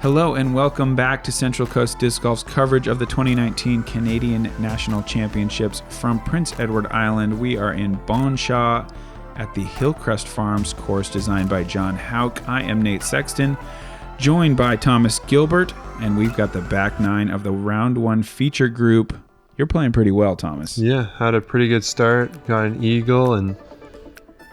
Hello and welcome back to Central Coast Disc Golf's coverage of the 2019 Canadian National Championships from Prince Edward Island. We are in Bonshaw at the Hillcrest Farms course designed by John Houck. I am Nate Sexton, joined by Thomas Gilbert, and we've got the back nine of the round one feature group. You're playing pretty well, Thomas. Yeah, had a pretty good start, got an eagle, and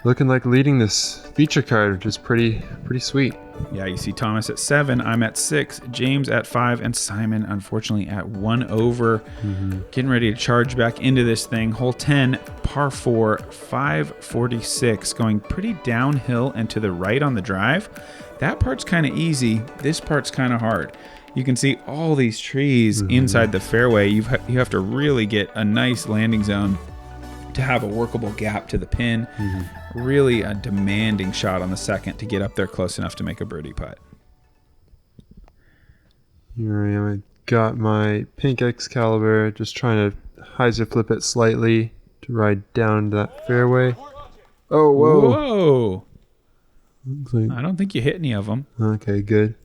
looking like leading this feature card, which is pretty sweet. Yeah, you see Thomas at 7, I'm at 6, James at 5, and Simon, unfortunately, at 1 over. Getting ready to charge back into this thing. Hole 10, par 4, 546, going pretty downhill and to the right on the drive. That part's kind of easy. This part's kind of hard. You can see all these trees inside the fairway. You have to really get a nice landing zone to have a workable gap to the pin. Really a demanding shot on the second to get up there close enough to make a birdie putt. Here I am. I got my pink Excalibur, just trying to hyzer flip it slightly to ride down that fairway. Oh, whoa. Whoa. Looks like, I don't think you hit any of them, okay, good.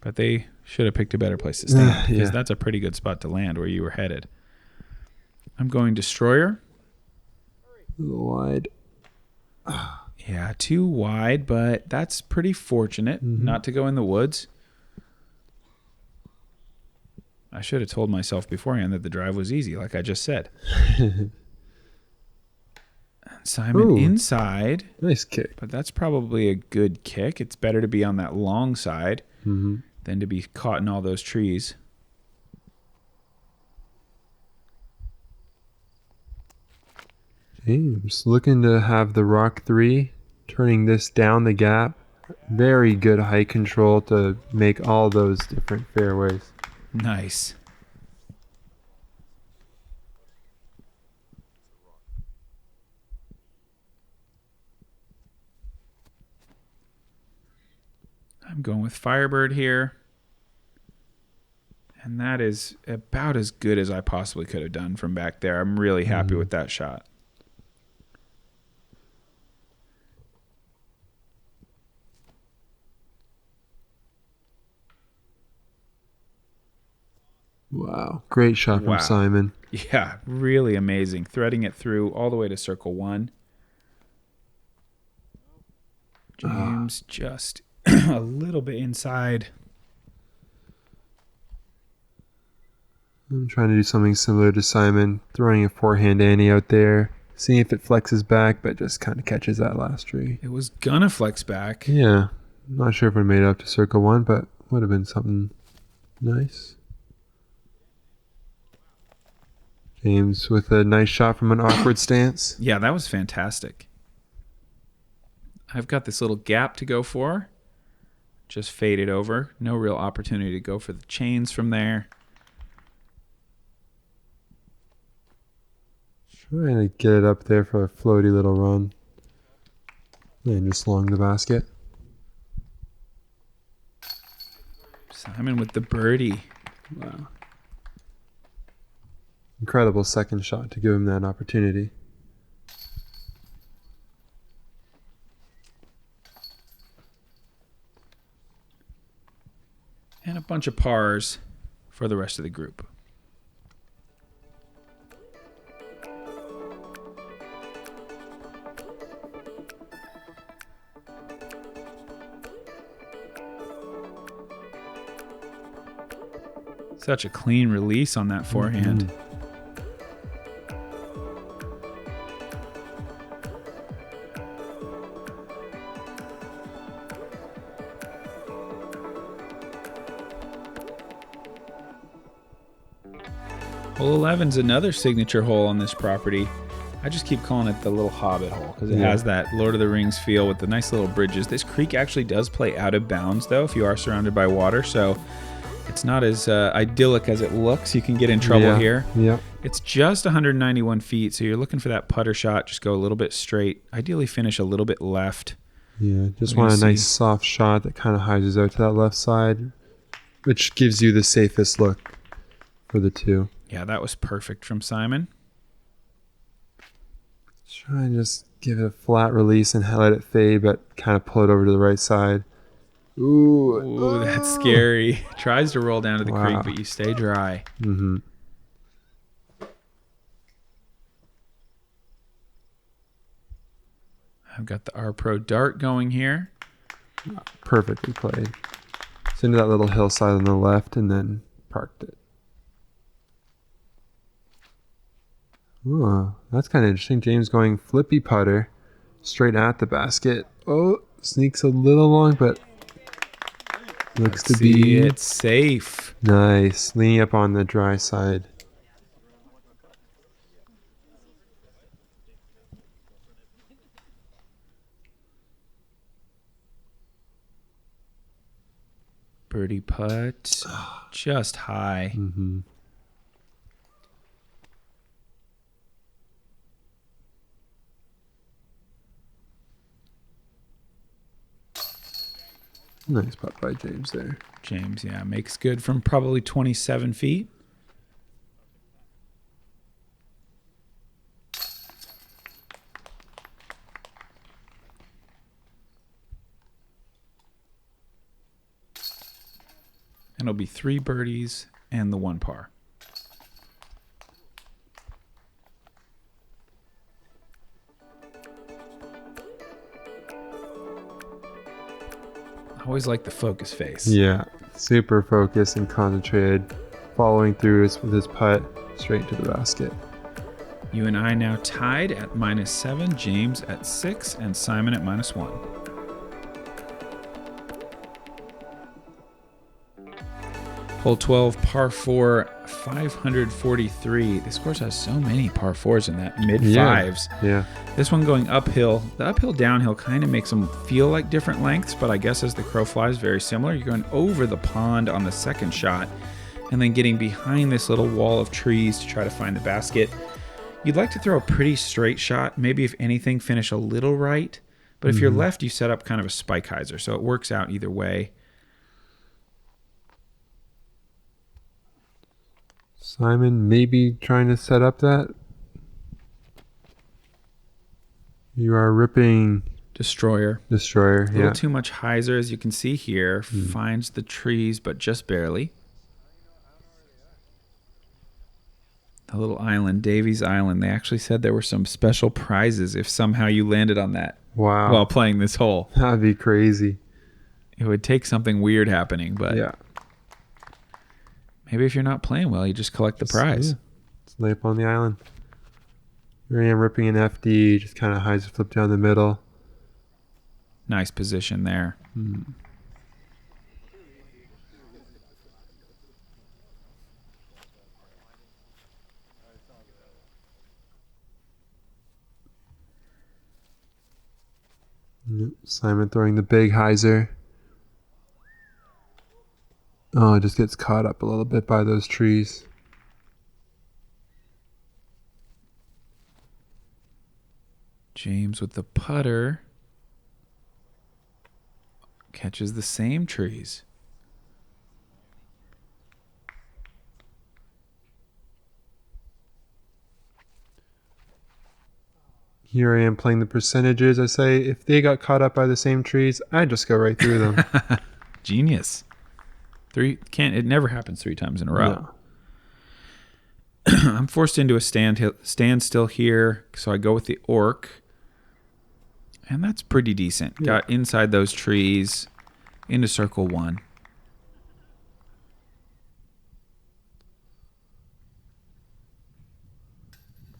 but they should have picked a better place to stand because Yeah. that's a pretty good spot to land where you were headed. I'm going Destroyer. A little wide. Yeah, too wide, but that's pretty fortunate not to go in the woods. I should have told myself beforehand that the drive was easy, like I just said. Simon Ooh. inside, Nice kick. but that's probably a good kick. It's better to be on that long side than to be caught in all those trees. James looking to have the Rock 3, turning this down the gap. Very good height control to make all those different fairways. Nice. I'm going with Firebird here. And that is about as good as I possibly could have done from back there. I'm really happy with that shot. Wow. Great shot from Wow. Simon. Yeah, really amazing. Threading it through all the way to circle 1. James just a little bit inside. I'm trying to do something similar to Simon, throwing a forehand Annie out there, seeing if it flexes back, but just kind of catches that last tree. It was gonna flex back. Yeah, not sure if it made it up to circle 1, but would have been something nice. James with a nice shot from an awkward stance. Yeah, that was fantastic. I've got this little gap to go for. Just faded over. No real opportunity to go for the chains from there. Trying to get it up there for a floaty little run. And just along the basket. Simon with the birdie. Wow. Incredible second shot to give him that opportunity. And a bunch of pars for the rest of the group. Such a clean release on that forehand. Hole 11's another signature hole on this property. I just keep calling it the little Hobbit hole because it has that Lord of the Rings feel with the nice little bridges. This creek actually does play out of bounds, though, if you are surrounded by water, so it's not as idyllic as it looks. You can get in trouble here. Yeah. It's just 191 feet, so you're looking for that putter shot. Just go a little bit straight. Ideally finish a little bit left. Yeah, just We're want a gonna nice soft shot that kind of hyzes out to that left side, which gives you the safest look for the two. Yeah, that was perfect from Simon. Try and just give it a flat release and let it fade, but kind of pull it over to the right side. Ooh. Ooh, that's scary. Tries to roll down to the creek, Wow. but you stay dry. Mm-hmm. I've got the R Pro dart going here. Perfectly played. So into that little hillside on the left and then parked it. Ooh, that's kind of interesting. James going flippy putter straight at the basket. Oh, sneaks a little long, but looks to be it's safe. nice. Leaning up on the dry side. Birdie putt. Just high. Mm-hmm. Nice putt by James there. James, yeah, makes good from probably 27 feet. And it'll be 3 birdies and the 1 par. I always like the focus face. Yeah, super focused and concentrated, following through with his putt straight to the basket. You and I now tied at -7, James at 6, and Simon at -1. Hole 12, par 4, 543. This course has so many par 4s in that mid-5s. Yeah. This one going uphill. The uphill-downhill kind of makes them feel like different lengths, but I guess as the crow flies, very similar. You're going over the pond on the second shot and then getting behind this little wall of trees to try to find the basket. You'd like to throw a pretty straight shot, maybe if anything, finish a little right. But if you're left, you set up kind of a spike hyzer, so it works out either way. Simon maybe trying to set up that. You are ripping Destroyer. Destroyer. A little too much hyzer, as you can see here. Finds the trees, but just barely. The little island, Davies Island. They actually said there were some special prizes if somehow you landed on that Wow. while playing this hole. That'd be crazy. It would take something weird happening, but Yeah. maybe if you're not playing well, you just collect the prize. Yeah. Just lay up on the island. Here I am ripping an FD, just kind of hyzer flip down the middle. Nice position there. Simon throwing the big hyzer. Oh, it just gets caught up a little bit by those trees. James with the putter. Catches the same trees. Here I am playing the percentages. I say if they got caught up by the same trees, I'd just go right through them. Genius. It never happens 3 times in a row. No. I'm forced into a standstill here, so I go with the orc. And that's pretty decent. Yeah. Got inside those trees into circle 1.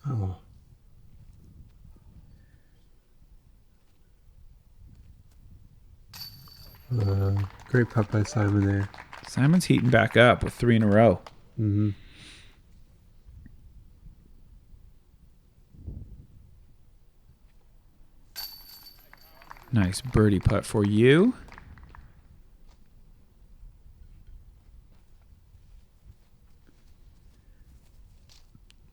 Oh. Great putt by Simon there. Simon's heating back up with 3 in a row. Mm-hmm. Nice birdie putt for you.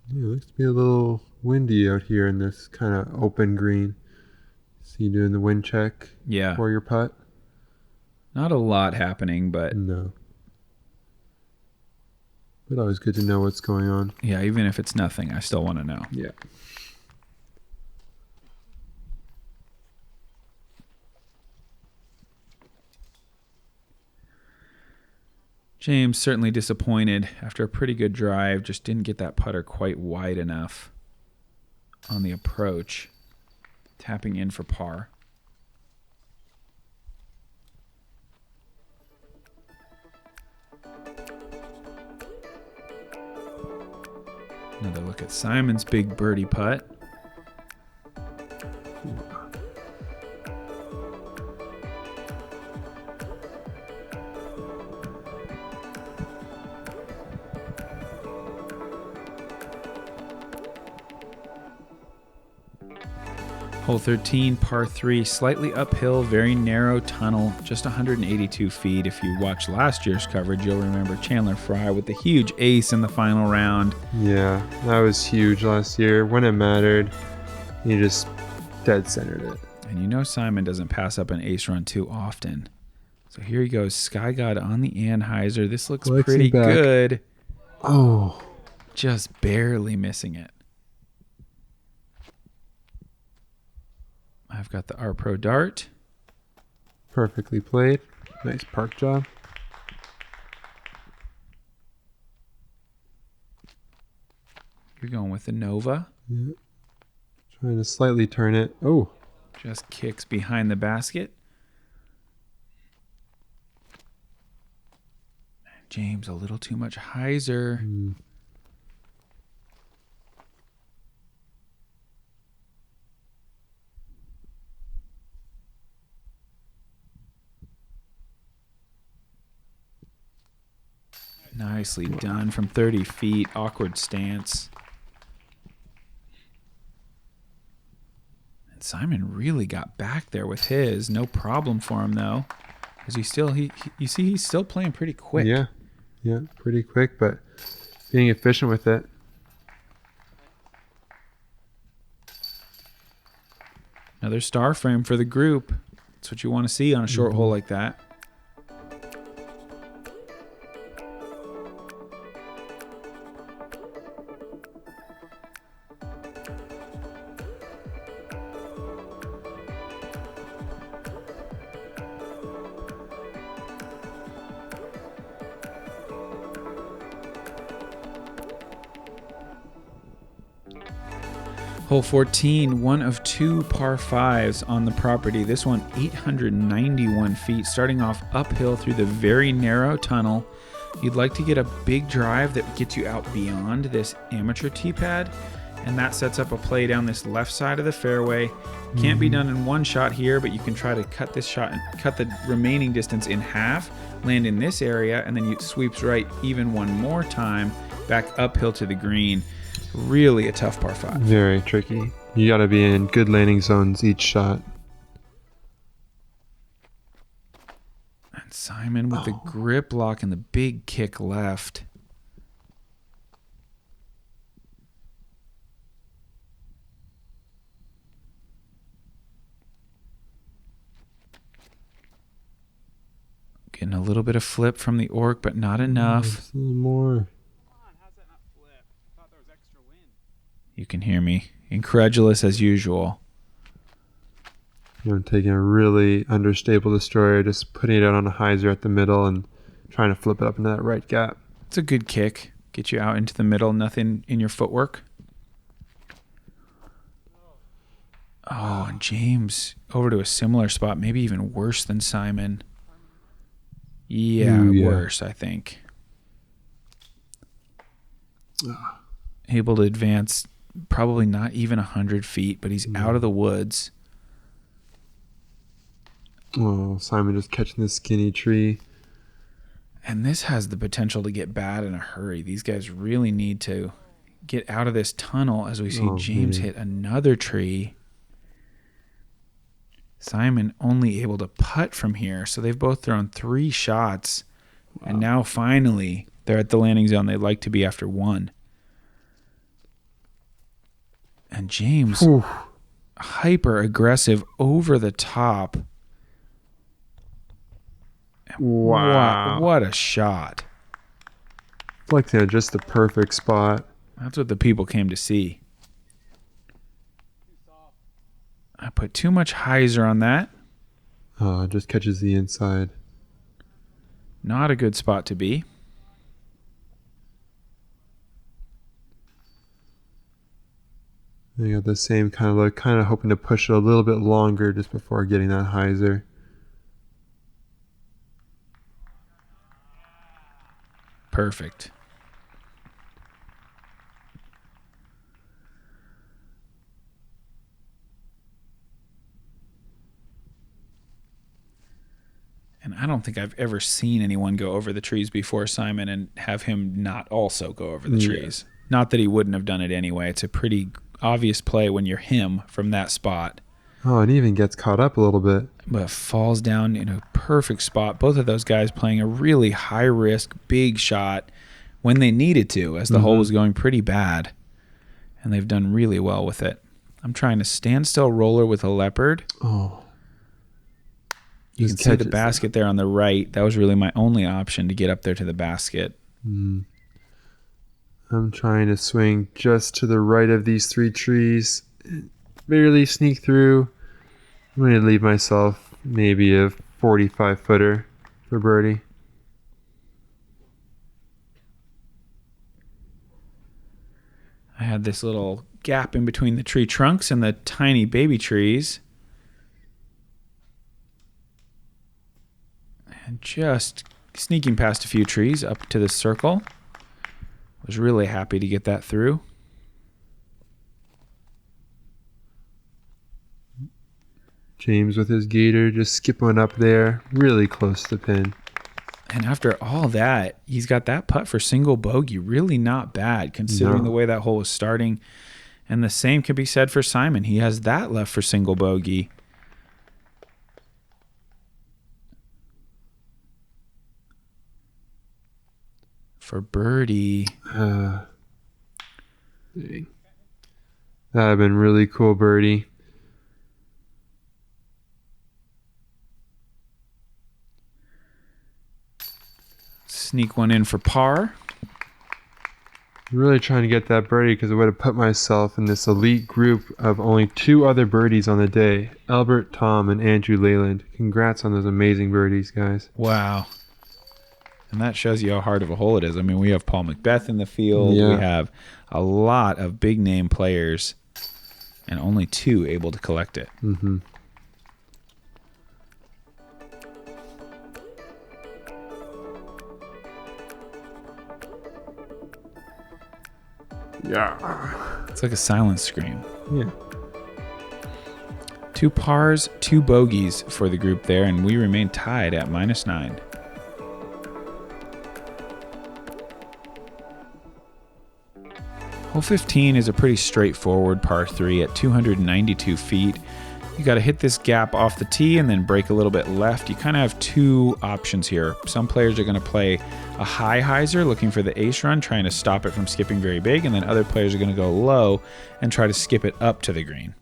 Yeah, it looks to be a little windy out here in this kind of open green. See you doing the wind check Yeah. for your putt? Not a lot happening, but No. But always good to know what's going on. yeah, even if it's nothing, I still want to know. Yeah. James certainly disappointed after a pretty good drive. Just didn't get that putter quite wide enough on the approach. Tapping in for par. Another look at Simon's big birdie putt. Hole 13, par 3, slightly uphill, very narrow tunnel, just 182 feet. If you watched last year's coverage, you'll remember Chandler Fry with the huge ace in the final round. Yeah, that was huge last year. When it mattered, he just dead centered it. And you know Simon doesn't pass up an ace run too often. So here he goes, Sky God on the Anheuser. This looks pretty good. Oh. Just barely missing it. I've got the R Pro Dart. Perfectly played. Nice park job. You're going with the Nova. Yeah. Trying to slightly turn it. Oh. Just kicks behind the basket. James, a little too much hyzer. Nicely done from 30 feet. Awkward stance. And Simon really got back there with his. No problem for him, though. Because you see he's still playing pretty quick. Yeah. Yeah, pretty quick, but being efficient with it. Another star frame for the group. That's what you want to see on a short hole like that. Hole 14, one of two par 5s on the property. This one 891 feet, starting off uphill through the very narrow tunnel. You'd like to get a big drive that gets you out beyond this amateur tee pad, and that sets up a play down this left side of the fairway. Can't be done in one shot here, but you can try to cut this shot and cut the remaining distance in half, land in this area, and then you sweeps right even one more time back uphill to the green. Really a tough par 5. Very tricky. You got to be in good landing zones each shot. And Simon with the grip lock and the big kick left. Getting a little bit of flip from the orc, but not enough. Just a little more. You can hear me. Incredulous as usual. You know, taking a really understable destroyer, just putting it out on a hyzer at the middle and trying to flip it up into that right gap. It's a good kick. Get you out into the middle. Nothing in your footwork. Oh, and James over to a similar spot. Maybe even worse than Simon. Yeah, Ooh, yeah. Worse, I think. Able to advance probably not even 100 feet, but he's out of the woods. Oh, Simon just catching this skinny tree. And this has the potential to get bad in a hurry. These guys really need to get out of this tunnel as we see James hit another tree. Simon only able to putt from here, so they've both thrown 3 shots. Wow. And now finally they're at the landing zone they'd like to be after 1. And James, hyper aggressive over the top. Wow. What a shot. It's like they're just the perfect spot. That's what the people came to see. I put too much hyzer on that. Just catches the inside. Not a good spot to be. I got the same kind of look, kind of hoping to push it a little bit longer just before getting that hyzer. Perfect. And I don't think I've ever seen anyone go over the trees before Simon and have him not also go over the trees. Not that he wouldn't have done it anyway. It's a pretty obvious play when you're him from that spot. Oh, it even gets caught up a little bit. But falls down in a perfect spot. Both of those guys playing a really high-risk, big shot when they needed to, as the hole was going pretty bad. And they've done really well with it. I'm trying to standstill roller with a leopard. Oh. You can see the basket there on the right. That was really my only option to get up there to the basket. I'm trying to swing just to the right of these 3 trees. Barely sneak through. I'm going to leave myself maybe a 45-footer for birdie. I had this little gap in between the tree trunks and the tiny baby trees. And just sneaking past a few trees up to the circle. Was really happy to get that through. James with his gator just skipping up there, really close to the pin. And after all that, he's got that putt for single bogey. Really not bad considering the way that hole was starting. And the same can be said for Simon. He has that left for single bogey. For birdie. That'd have been really cool, birdie. Sneak one in for par. Really trying to get that birdie because I would have put myself in this elite group of only 2 other birdies on the day. Albert, Tom, and Andrew Leyland. Congrats on those amazing birdies, guys. Wow. And that shows you how hard of a hole it is. I mean, we have Paul Macbeth in the field. Yeah. We have a lot of big-name players, and only 2 able to collect it. Mm-hmm. Yeah. It's like a silent scream. Yeah. 2 pars, 2 bogeys for the group there, and we remain tied at -9. Hole 15 is a pretty straightforward par 3 at 292 feet. You got to hit this gap off the tee and then break a little bit left. You kind of have 2 options here. Some players are going to play a high hyzer looking for the ace run, trying to stop it from skipping very big, and then other players are going to go low and try to skip it up to the green.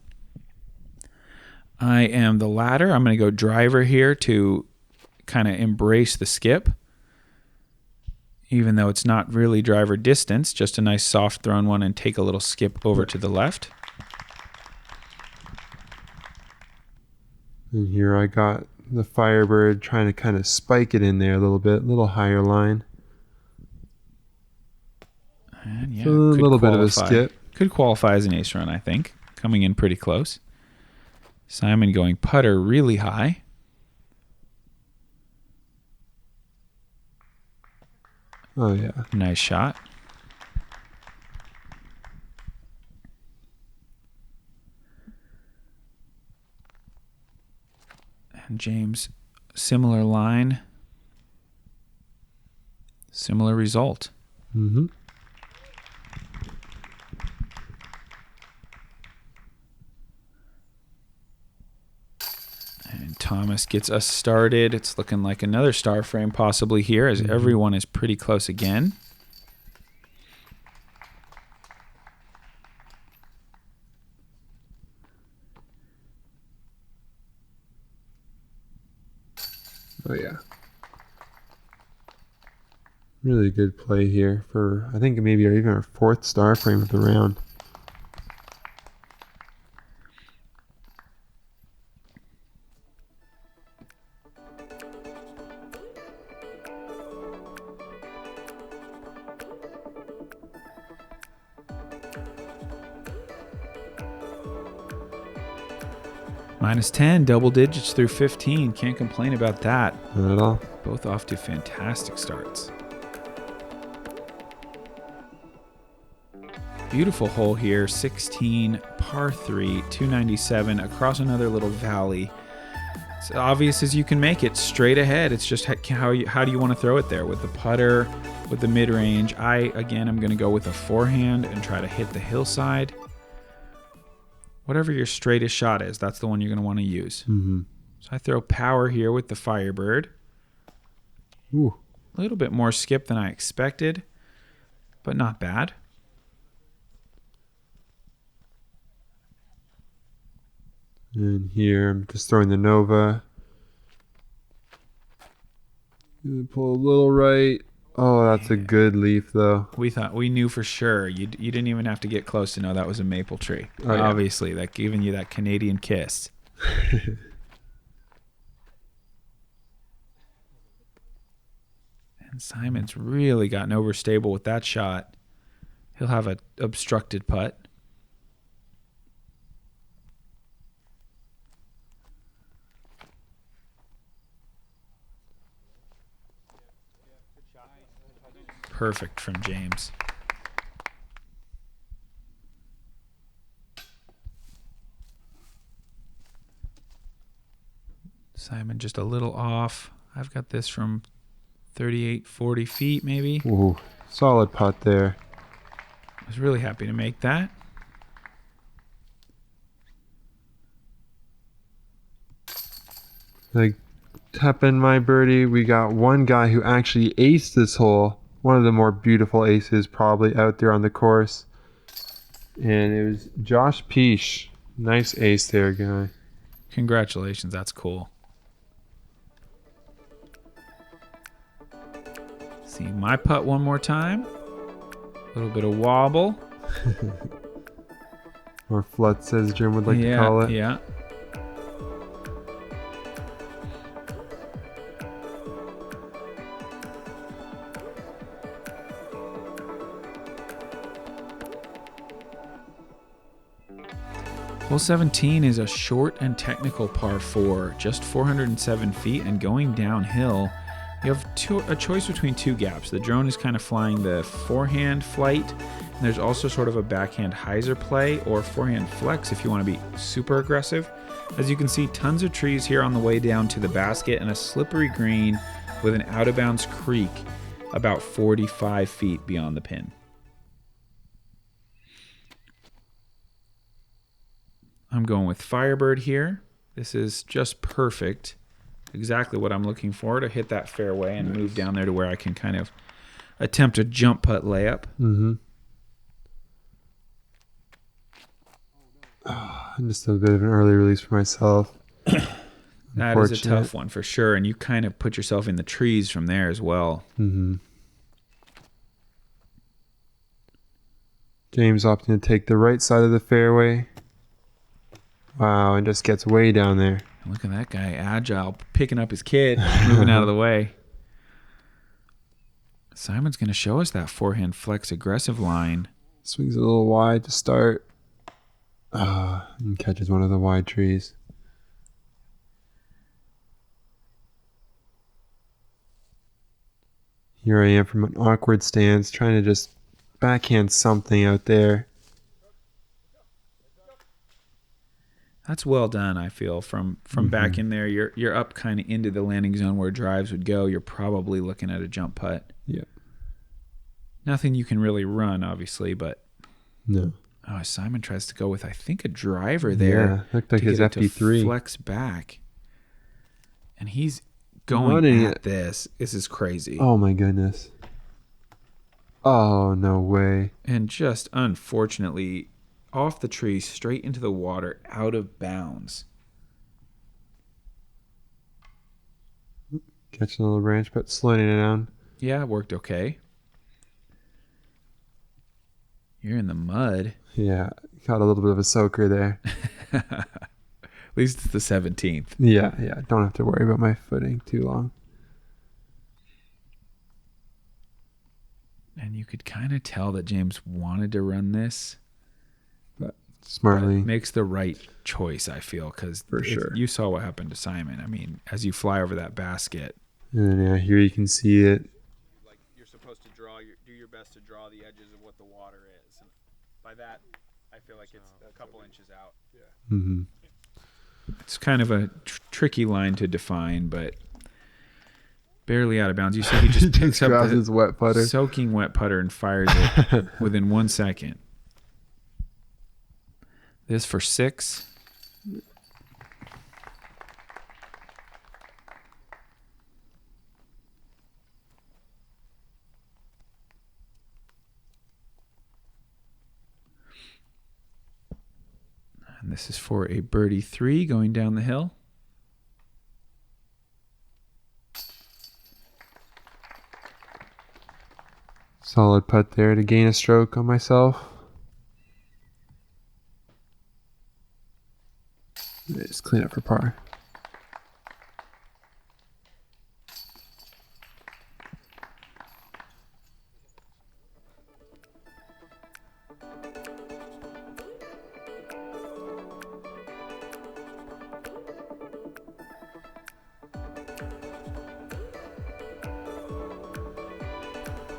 I am the latter. I'm going to go driver here to kind of embrace the skip, even though it's not really driver distance, just a nice soft thrown one and take a little skip over to the left. And here I got the Firebird trying to kind of spike it in there a little bit, a little higher line. And yeah, So a little bit of a skip. Could qualify as an ace run, I think. Coming in pretty close. Simon going putter really high. Oh, yeah. Nice shot. And James, similar line, similar result. Mm-hmm. And Thomas gets us started. It's looking like another star frame possibly here, as everyone is pretty close again. Oh, yeah. Really good play here for, I think, maybe even our 4th star frame of the round. -10, double digits through 15. Can't complain about that. Not at all. Both off to fantastic starts. Beautiful hole here, 16, par 3, 297, across another little valley. It's obvious as you can make it, straight ahead. It's just how do you want to throw it there? With the putter, with the mid-range. Again, I'm going to go with a forehand and try to hit the hillside. Whatever your straightest shot is, that's the one you're going to want to use. Mm-hmm. So I throw power here with the Firebird. Ooh. A little bit more skip than I expected, but not bad. And here, I'm just throwing the Nova. Pull a little right. Oh, that's a good leaf, though. We knew for sure. You didn't even have to get close to know that was a maple tree. Oh, yeah. Obviously, that giving you that Canadian kiss. And Simon's really gotten overstable with that shot. He'll have an obstructed putt. Perfect from James. Simon just a little off. I've got this from 38, 40 feet maybe. Ooh, solid putt there. I was really happy to make that. Like, tapping my birdie, we got one guy who actually aced this hole. One of the more beautiful aces probably out there on the course. And it was Josh Peash. Nice ace there, guy. Congratulations, that's cool. See my putt one more time. A little bit of wobble. Or flutz, as Jim would like to call it. Yeah. Hole 17 is a short and technical par 4, just 407 feet and going downhill. You have a choice between two gaps. The drone is kind of flying the forehand flight, and there's also sort of a backhand hyzer play or forehand flex if you want to be super aggressive. As you can see, tons of trees here on the way down to the basket and a slippery green with an out-of-bounds creek about 45 feet beyond the pin. I'm going with Firebird here. This is just perfect. Exactly what I'm looking for to hit that fairway and move down there to where I can kind of attempt a jump putt layup. Mm-hmm. Just a bit of an early release for myself. That is a tough one for sure, and you kind of put yourself in the trees from there as well. Mm-hmm. James opting to take the right side of the fairway. Wow, and just gets way down there. Look at that guy, agile, picking up his kid, moving out of the way. Simon's going to show us that forehand flex aggressive line. Swings a little wide to start. And catches one of the wide trees. Here I am from an awkward stance, trying to just backhand something out there. That's well done, I feel. From back in there, you're up kind of into the landing zone where drives would go. You're probably looking at a jump putt. Yeah. Nothing you can really run, obviously, but... No. Oh, Simon tries to go with, I think, a driver there. Yeah, looked like his FD3. Flex back. And he's going at this. This is crazy. Oh, my goodness. Oh, no way. And just, unfortunately... off the tree, straight into the water, out of bounds. Catching a little branch, but slowing it down. Yeah, it worked okay. You're in the mud. Yeah, got a little bit of a soaker there. At least it's the 17th. Yeah. Don't have to worry about my footing too long. And you could kind of tell that James wanted to run this. smartly. Makes the right choice, I feel, because For sure. you saw what happened to Simon. I mean, as you fly over that basket. And yeah, here you can see it. Like, you're supposed to do your best to draw the edges of what the water is. And by that, I feel like it's a couple inches out. Yeah. Mm-hmm. It's kind of a tricky line to define, but barely out of bounds. You see, he just picks up his wet putter. Soaking wet putter and fires it within 1 second. This for 6. And this is for a birdie 3 going down the hill. Solid putt there to gain a stroke on myself. Just clean up for par.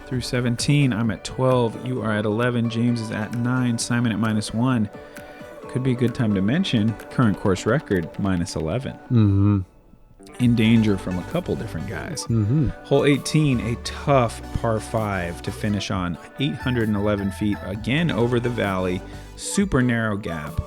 Through 17, I'm at 12. You are at 11. James is at 9. Simon at -1. Could be a good time to mention current course record -11. Mm-hmm. In danger from a couple different guys. Mm-hmm. Hole 18, a tough par 5 to finish on. 811 feet, again over the valley. Super narrow gap.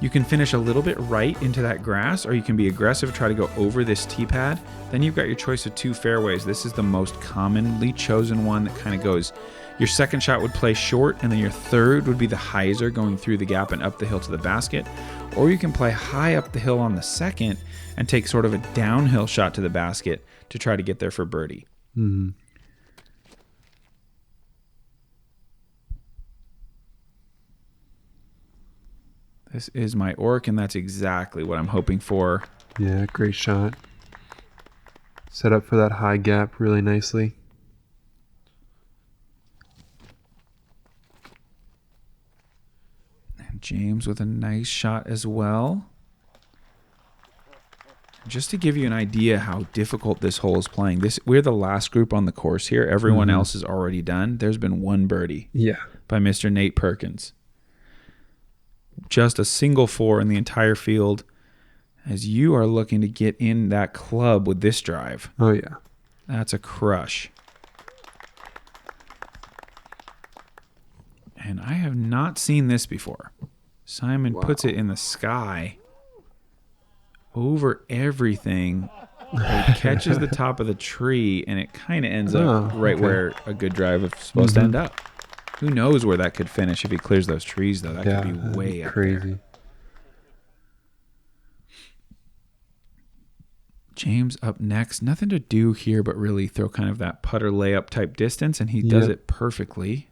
You can finish a little bit right into that grass, or you can be aggressive, try to go over this tee pad. Then you've got your choice of 2 fairways. This is the most commonly chosen one that kind of goes, your second shot would play short, and then your third would be the hyzer going through the gap and up the hill to the basket. Or you can play high up the hill on the second and take sort of a downhill shot to the basket to try to get there for birdie. Mm-hmm. This is my orc, and that's exactly what I'm hoping for. Yeah, great shot. Set up for that high gap really nicely. And James with a nice shot as well. Just to give you an idea how difficult this hole is playing. We're the last group on the course here. Everyone else is already done. There's been 1 birdie. Yeah. By Mr. Nate Perkins. Just a single 4 in the entire field as you are looking to get in that club with this drive. Oh, yeah. That's a crush. And I have not seen this before. Simon puts it in the sky over everything. It catches the top of the tree, and it kind of ends up where a good drive is supposed to end up. Who knows where that could finish if he clears those trees, though. That could be way up crazy. there. James up next. Nothing to do here but really throw kind of that putter layup type distance, and he does it perfectly.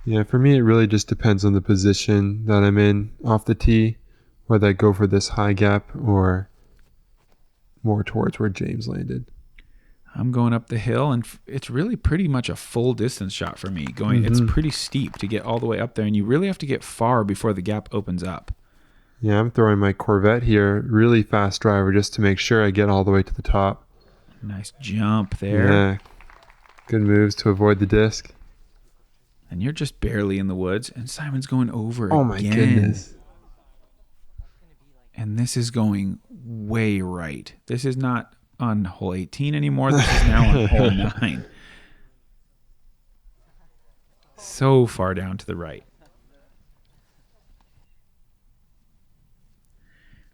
Yeah, for me, it really just depends on the position that I'm in off the tee, whether I go for this high gap or more towards where James landed. I'm going up the hill, and it's really pretty much a full distance shot for me. It's pretty steep to get all the way up there, and you really have to get far before the gap opens up. Yeah, I'm throwing my Corvette here, really fast driver, just to make sure I get all the way to the top. Nice jump there. Yeah, good moves to avoid the disc. And you're just barely in the woods, and Simon's going over again. Oh my goodness. And this is going way right. This is not on hole 18 anymore. This is now on hole 9. So far down to the right.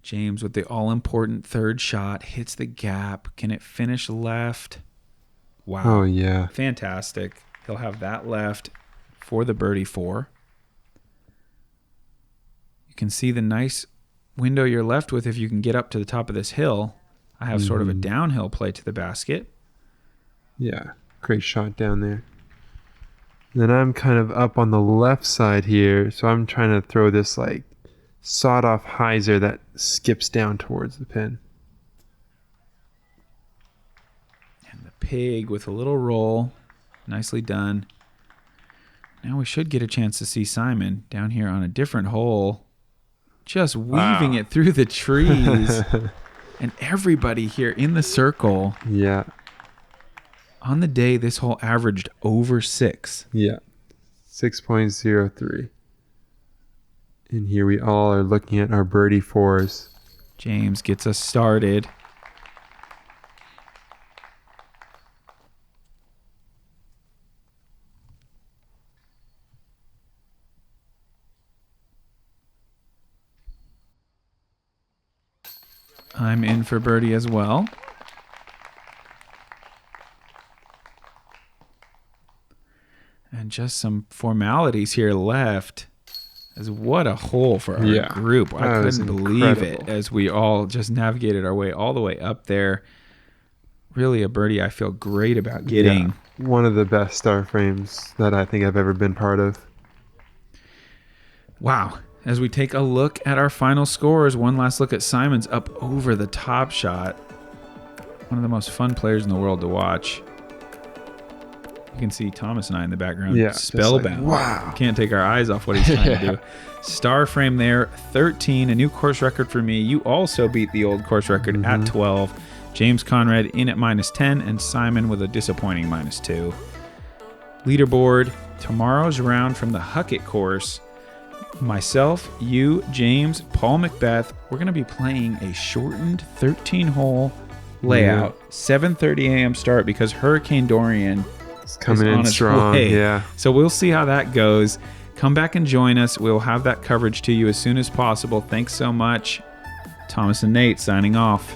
James with the all-important third shot hits the gap. Can it finish left? Wow. Oh, yeah. Fantastic. He'll have that left for the birdie 4. You can see the nice window you're left with if you can get up to the top of this hill. I have sort of a downhill play to the basket. Yeah, great shot down there. Then I'm kind of up on the left side here, so I'm trying to throw this like sawed-off hyzer that skips down towards the pin. And the pig with a little roll. Nicely done. Now we should get a chance to see Simon down here on a different hole, just weaving it through the trees. And everybody here in the circle. Yeah. On the day, this hole averaged over 6. Yeah. 6.03. And here we all are looking at our birdie 4s. James gets us started. I'm in for birdie as well. And just some formalities here left. As what a hole for our group. I couldn't believe it as we all just navigated our way all the way up there. Really a birdie I feel great about getting. Yeah. One of the best star frames that I think I've ever been part of. Wow. As we take a look at our final scores, one last look at Simon's up over the top shot. One of the most fun players in the world to watch. You can see Thomas and I in the background. Yeah, spellbound. Like, wow. Can't take our eyes off what he's trying to do. Star frame there, 13, a new course record for me. You also beat the old course record at 12. James Conrad in at -10, and Simon with a disappointing -2. Leaderboard, tomorrow's round from the Huckett course. Myself, you, James, Paul Macbeth, we're going to be playing a shortened 13-hole layout, 7:30 a.m. start because Hurricane Dorian is coming in strong. Yeah. So we'll see how that goes. Come back and join us. We'll have that coverage to you as soon as possible. Thanks so much. Thomas and Nate signing off.